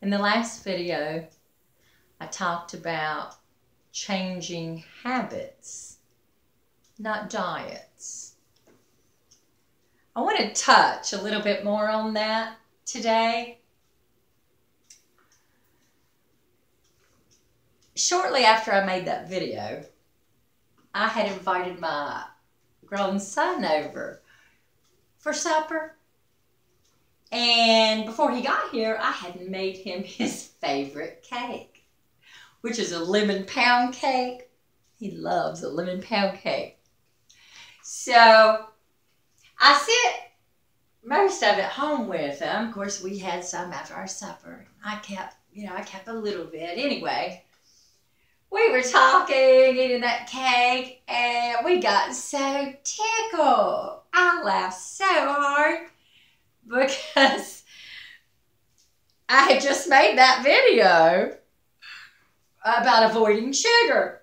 In the last video, I talked about changing habits, not diets. I want to touch a little bit more on that today. Shortly after I made that video, I had invited my grown son over for supper. And before he got here, I had made him his favorite cake, which is a lemon pound cake. He loves a lemon pound cake. So I sit most of it home with him. Of course, we had some after our supper. I kept a little bit. Anyway, we were talking, eating that cake, and we got so tickled. I laughed so hard because I had just made that video about avoiding sugar.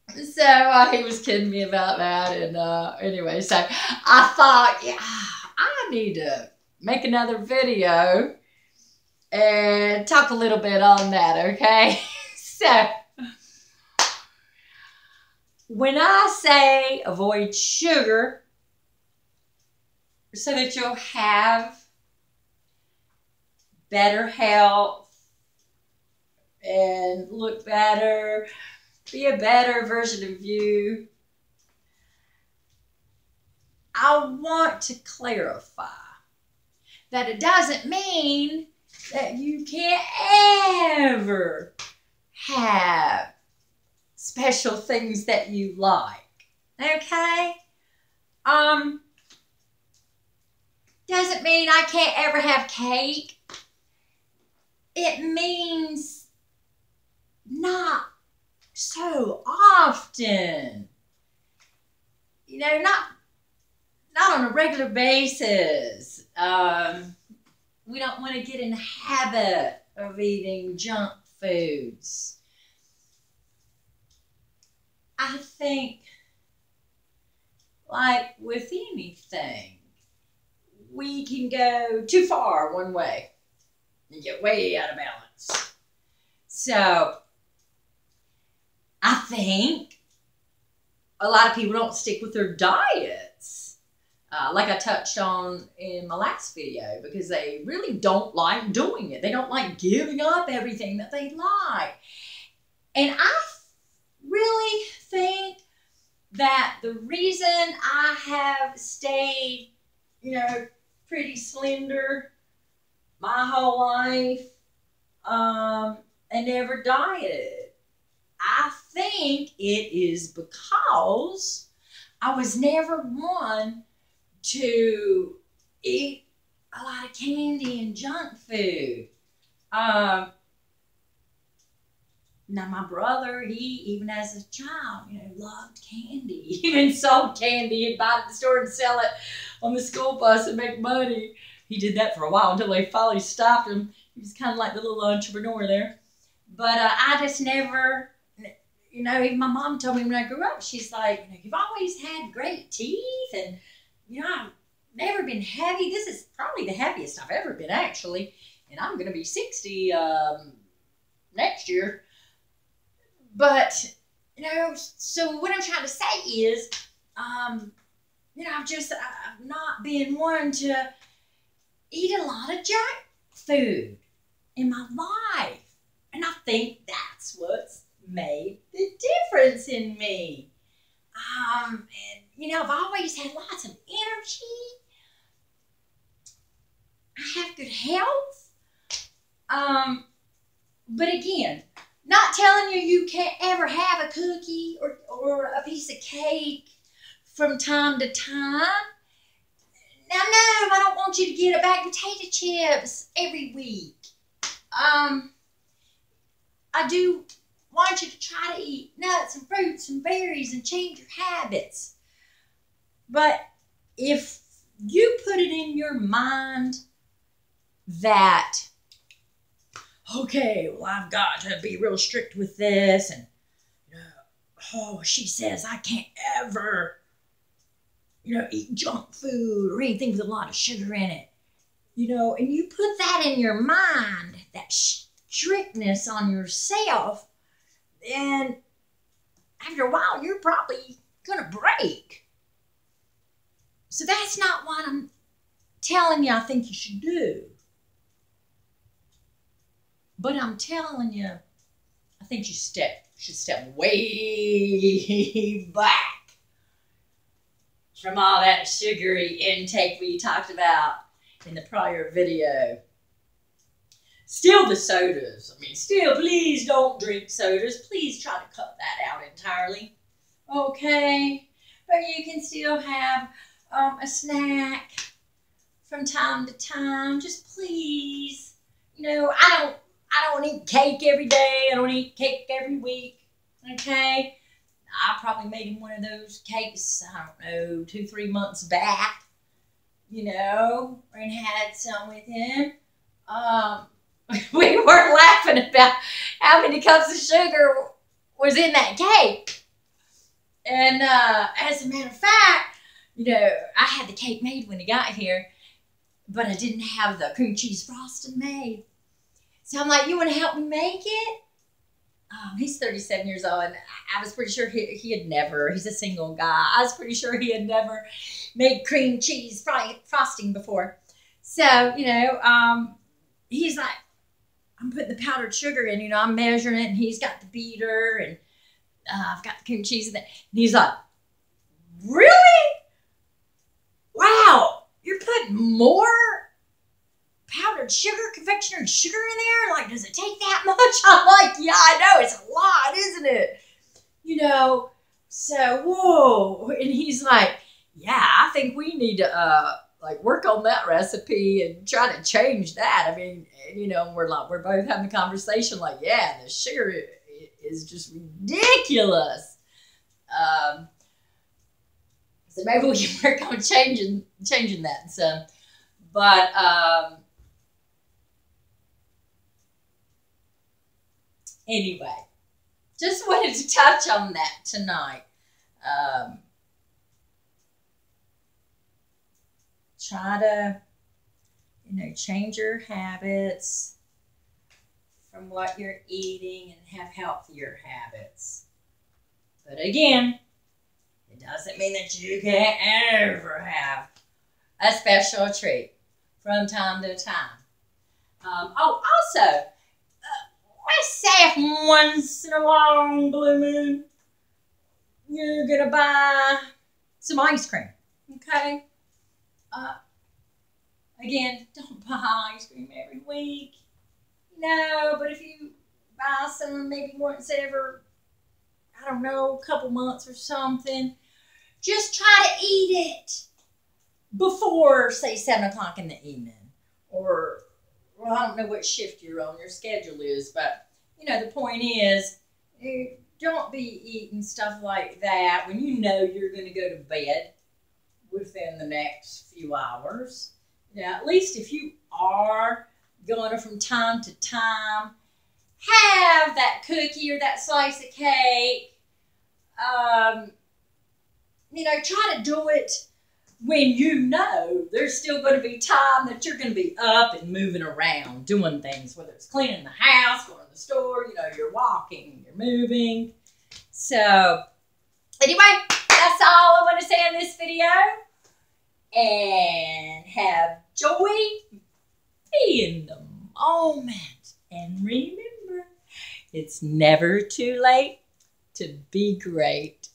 So he was kidding me about that. And anyway, so I thought, yeah, I need to make another video and talk a little bit on that, okay? So when I say avoid sugar so that you'll have better health and look better, be a better version of you, I want to clarify that it doesn't mean that you can't ever have special things that you like. Okay? Doesn't mean I can't ever have cake. It means not so often. You know, not on a regular basis. We don't want to get in the habit of eating junk foods. I think, like with anything, we can go too far one way and get way out of balance. So, I think a lot of people don't stick with their diets, like I touched on in my last video, because they really don't like doing it. They don't like giving up everything that they like. And I really think that the reason I have stayed, pretty slender my whole life, and never dieted, I think it is because I was never one to eat a lot of candy and junk food. Now, my brother, he, even as a child, loved candy. He even sold candy. He'd buy it at the store and sell it on the school bus and make money. He did that for a while until they finally stopped him. He was kind of like the little entrepreneur there. But I just never, even my mom told me when I grew up, she's like, you've always had great teeth, and, I've never been heavy. This is probably the heaviest I've ever been, actually. And I'm going to be 60 next year. But, so what I'm trying to say is, I've not been one to eat a lot of junk food in my life. And I think that's what's made the difference in me. And, I've always had lots of energy. I have good health. But again, not telling you can't ever have a cookie or a piece of cake from time to time. Now, no, I don't want you to get a bag of potato chips every week. I do want you to try to eat nuts and fruits and berries and change your habits. But if you put it in your mind that, okay, well, I've got to be real strict with this, and, she says I can't ever, eat junk food or anything with a lot of sugar in it. and you put that in your mind, that strictness on yourself, then after a while, you're probably going to break. So that's not what I'm telling you I think you should do. But I'm telling you, I think you should step way back from all that sugary intake we talked about in the prior video. Still the sodas. Still, please don't drink sodas. Please try to cut that out entirely. Okay? But you can still have a snack from time to time. Just please. I don't eat cake every day. I don't eat cake every week. Okay? I probably made him one of those cakes, I don't know, 2-3 months back. And had some with him. We were laughing about how many cups of sugar was in that cake. And as a matter of fact, I had the cake made when he got here, but I didn't have the cream cheese frosting made. So I'm like, you want to help me make it? He's 37 years old, and I was pretty sure he had never, he's a single guy. I was pretty sure he had never made cream cheese frosting before. So, he's like, I'm putting the powdered sugar in, I'm measuring it, and he's got the beater, and I've got the cream cheese in there. And he's like, really? Wow, you're putting more powdered sugar, confectionery sugar in there? Like, does it take that much? I'm like, yeah, I know, it's a lot, isn't it? So, whoa. And he's like, yeah, I think we need to, work on that recipe and try to change that. We're both having a conversation like, yeah, the sugar is just ridiculous. So maybe we can work on changing that. So, but, anyway, just wanted to touch on that tonight. Try to, change your habits from what you're eating and have healthier habits. But again, it doesn't mean that you can't ever have a special treat from time to time. Also, let's say if once in a long blue moon, you're going to buy some ice cream, okay? Again, don't buy ice cream every week. No, but if you buy some maybe once every, I don't know, a couple months or something, just try to eat it before, say, 7 o'clock in the evening. Or, well, I don't know what shift you're on, your schedule is, but, the point is, don't be eating stuff like that when you know you're going to go to bed within the next few hours. At least if you are going to, from time to time, have that cookie or that slice of cake. Try to do it when there's still going to be time that you're going to be up and moving around, doing things, whether it's cleaning the house, going to the store, you're walking, you're moving. So, anyway, that's all I want to say in this video. And have joy, be in the moment. And remember, it's never too late to be great.